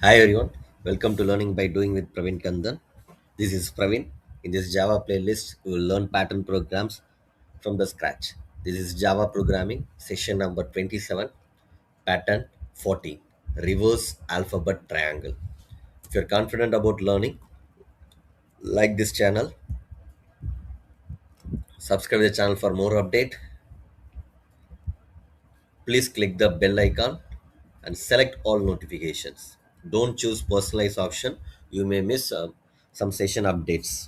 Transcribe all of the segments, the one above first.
Hi everyone, welcome to Learning by Doing with Praveen Kandan. This is Praveen. In this Java playlist, we will learn pattern programs from the scratch. This is Java programming, session number 27, pattern 14, reverse alphabet triangle. If you're confident about learning, like this channel, subscribe the channel for more update. Please click the bell icon and select all notifications. Don't choose personalized option. You may miss some session updates.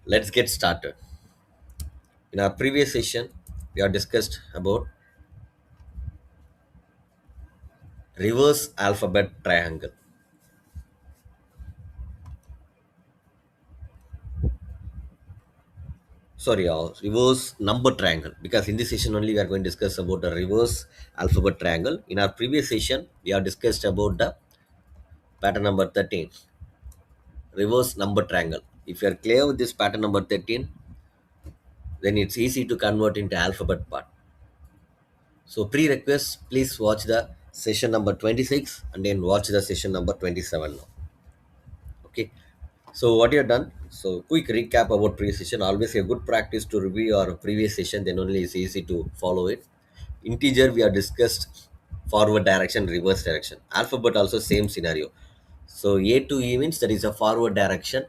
Let's get started. In our previous session, we have discussed about reverse alphabet triangle. Sorry, reverse number triangle. Because in this session only we are going to discuss about the reverse alphabet triangle. In our previous session, we have discussed about the pattern number 13, reverse number triangle. If you are clear with this pattern number 13, then it's easy to convert into alphabet part. So prerequisites, please watch the session number 26 and then watch the session number 27 now. Okay. So what you have done? So quick recap about previous session. Always a good practice to review your previous session. Then only it's easy to follow it. Integer we have discussed forward direction, reverse direction. Alphabet also same scenario. So A to E means that is a forward direction.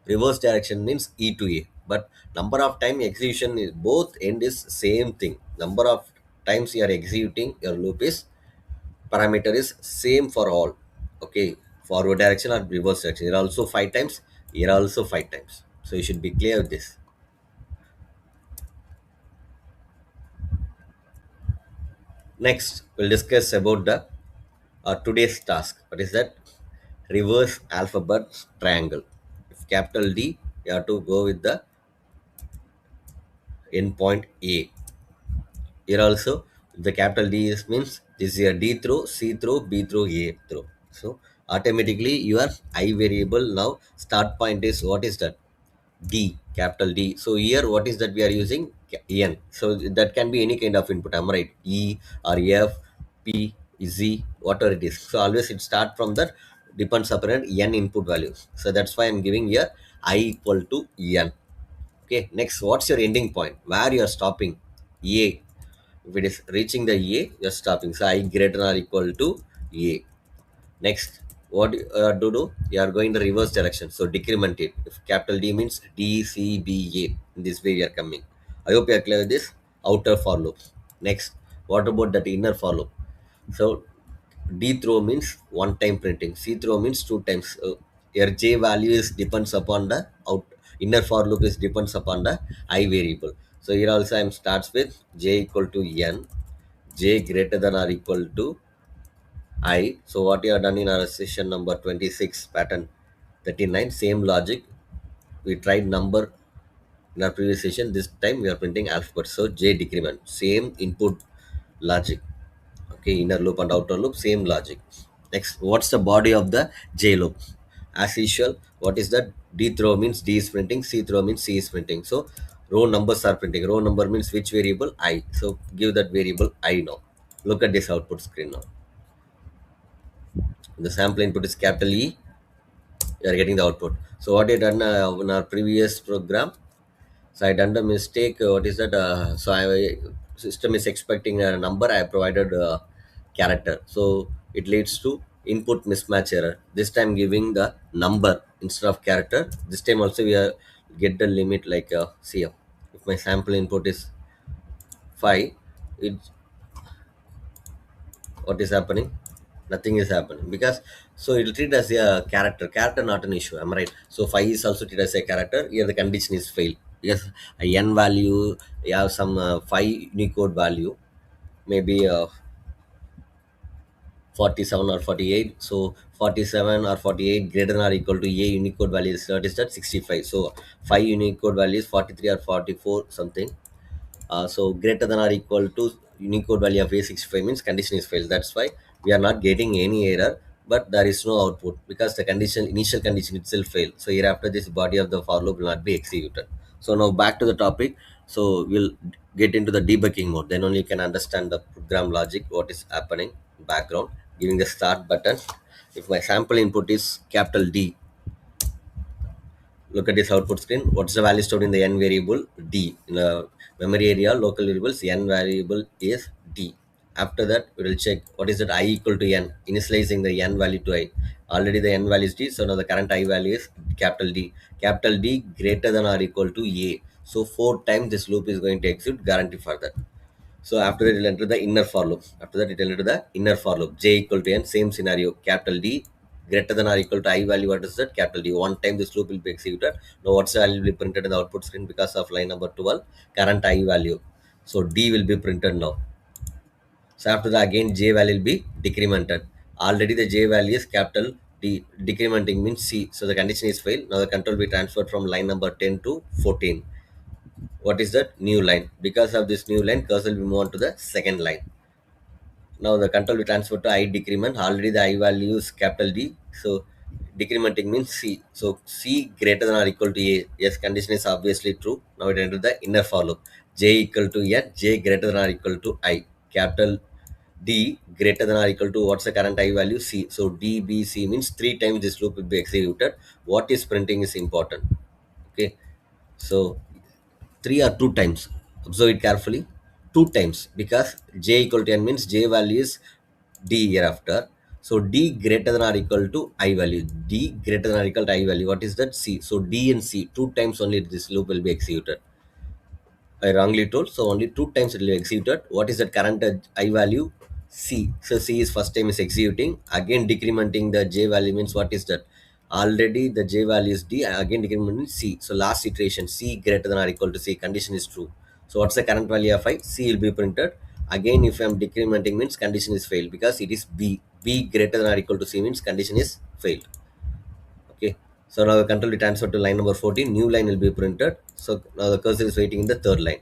Reverse direction means E to A. But number of time execution is both end is same thing. Number of times you are executing your loop is parameter is same for all. Okay, forward direction or reverse direction, here also five times, here also five times, so you should be clear with this. Next we'll discuss about the today's task. What is that? Reverse alphabet triangle. If capital D, you have to go with the endpoint A. Here also the capital D is means this is a D through, C through, B through, A through. So automatically your I variable now start point is what is that? D, capital D. So here what is that we are using? N. So that can be any kind of input. I'm right. E or F, P, Z, whatever it is. So always it start from that depends upon N input values. So that's why I'm giving here I equal to N. Okay. Next, what's your ending point? Where you are stopping? A. If it is reaching the A, you're stopping. So I greater than or equal to A. Next, what do? You are going the reverse direction. So decrement it. If capital D means D, C, B, A. In this way we are coming. I hope you are clear with this. Outer for loop. Next, what about that inner for loop? So D throw means one time printing. C throw means two times. Your J value is depends upon the out inner for loop is depends upon the I variable. So here also I am starts with J equal to N, J greater than or equal to I. So what you have done in our session number 26 pattern 39, same logic. We tried number in our previous session. This time we are printing alphabet. So J decrement, same input logic. Okay, inner loop and outer loop, same logic. Next, what's the body of the J loop? As usual, what is that? D throw means D is printing, C throw means C is printing. So row numbers are printing. Row number means which variable? I. So give that variable I now. Look at this output screen now. The sample input is capital E, you are getting the output. So what I done in our previous program, so I done the mistake. What is that? So I system is expecting a number. I provided a character, so it leads to input mismatch error. This time giving the number instead of character. This time also we are get the limit like see if my sample input is 5, it what is happening? Nothing is happening because so it'll treat as a character not an issue. I'm right. So 5 is also treated as a character. Here the condition is fail because a n value, you have some 5 unicode value, maybe 47 or 48. So 47 or 48 greater than or equal to a unicode value is what is that? 65. So 5 unicode value is 43 or 44 something. So greater than or equal to Unicode value of A65 means condition is failed. That's why we are not getting any error, but there is no output because the condition initial condition itself failed. So hereafter this body of the for loop will not be executed. So now back to the topic. So we'll get into the debugging mode. Then only you can understand the program logic, what is happening in background. giving the start button. If my sample input is capital D, look at this output screen. What's the value stored in the n variable? D. In the memory area, local variables, n variable is D. After that, we will check what is that I equal to n, initializing the n value to I. Already the n value is D, so now the current I value is capital D. Capital D greater than or equal to A. So four times this loop is going to execute, guarantee for that. So after that, it will enter the inner for loop. After that, it will enter the inner for loop. J equal to n, same scenario. Capital D greater than or equal to I value. What is that? Capital D. One time this loop will be executed. Now, what's the value will be printed in the output screen because of line number 12? Current I value. So D will be printed now. So after that, again J value will be decremented. Already the J value is capital D. Decrementing means C. So the condition is failed. Now the control will be transferred from line number 10 to 14. What is that? New line. Because of this new line, cursor will move on to the second line. Now the control will transfer to I decrement. Already the I value is capital D. So decrementing means C. So C greater than or equal to A. Yes, condition is obviously true. Now it enter the inner for loop. J equal to N. J greater than or equal to I. Capital D greater than or equal to what's the current I value? C. So D, B, C means three times this loop will be executed. What is printing is important. Okay. So three or two times. Observe it carefully. Two times because j equal to n means j value is d hereafter. So d greater than or equal to I value. D greater than or equal to I value. What is that? C. So D and C two times only this loop will be executed. I wrongly told. So only two times it will be executed. What is the current I value? C. So C is first time is executing. Again decrementing the J value means what is that? Already the J value is D. Again decrementing C. So last iteration C greater than or equal to C. Condition is true. So what's the current value of I? C will be printed. Again if I am decrementing means condition is failed because it is B. B greater than or equal to C means condition is failed. Okay. So now the control will transfer to line number 14. New line will be printed. So now the cursor is waiting in the third line.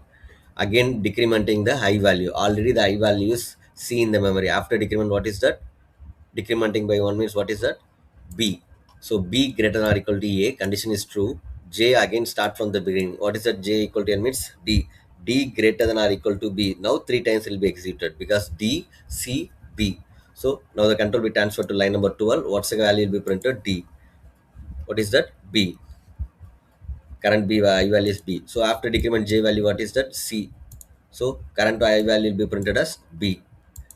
Again decrementing the high value. Already the high value is C in the memory. After decrement, what is that? Decrementing by 1 means what is that? B. So B greater than or equal to A. Condition is true. J again start from the beginning. What is that? J equal to N means D. D greater than or equal to B. Now three times it will be executed because D, C, B. So now the control will be transferred to line number 12. What's the value will be printed? D. What is that? B. Current B I value is B. So after decrement J value, what is that? C. So current I value will be printed as B.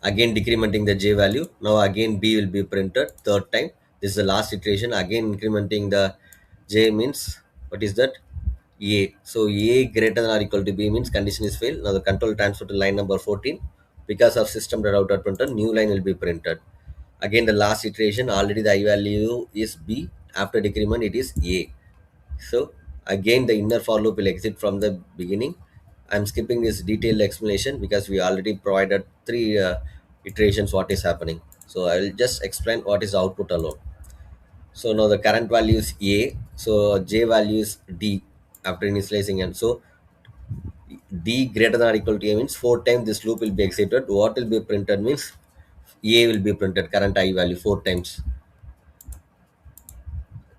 Again decrementing the J value. Now again B will be printed third time. This is the last iteration. Again incrementing the J means what is that? A. So A greater than or equal to B means condition is failed. Now the control transfer to line number 14. Because of system out printer, new line will be printed. Again the last iteration, already the I value is B. After decrement it is A. So again the inner for loop will exit from the beginning. I'm skipping this detailed explanation because we already provided three iterations what is happening. So I will just explain what is the output alone. So now the current value is A. So J value is D after initializing, and so D greater than or equal to A means four times this loop will be executed. What will be printed means A will be printed, current I value four times.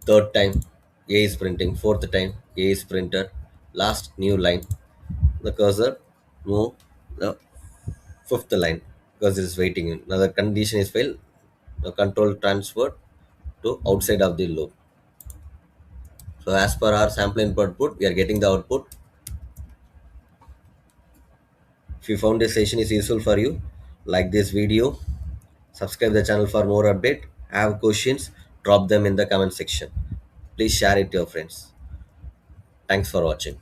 Third time A is printing. Fourth time A is printed. Last new line. The cursor move the fifth line because it is waiting. Now the condition is failed. The control transferred to outside of the loop. So as per our sample input, we are getting the output. If you found this session is useful for you, like this video, subscribe the channel for more update. Have questions, drop them in the comment section. Please share it to your friends. Thanks for watching.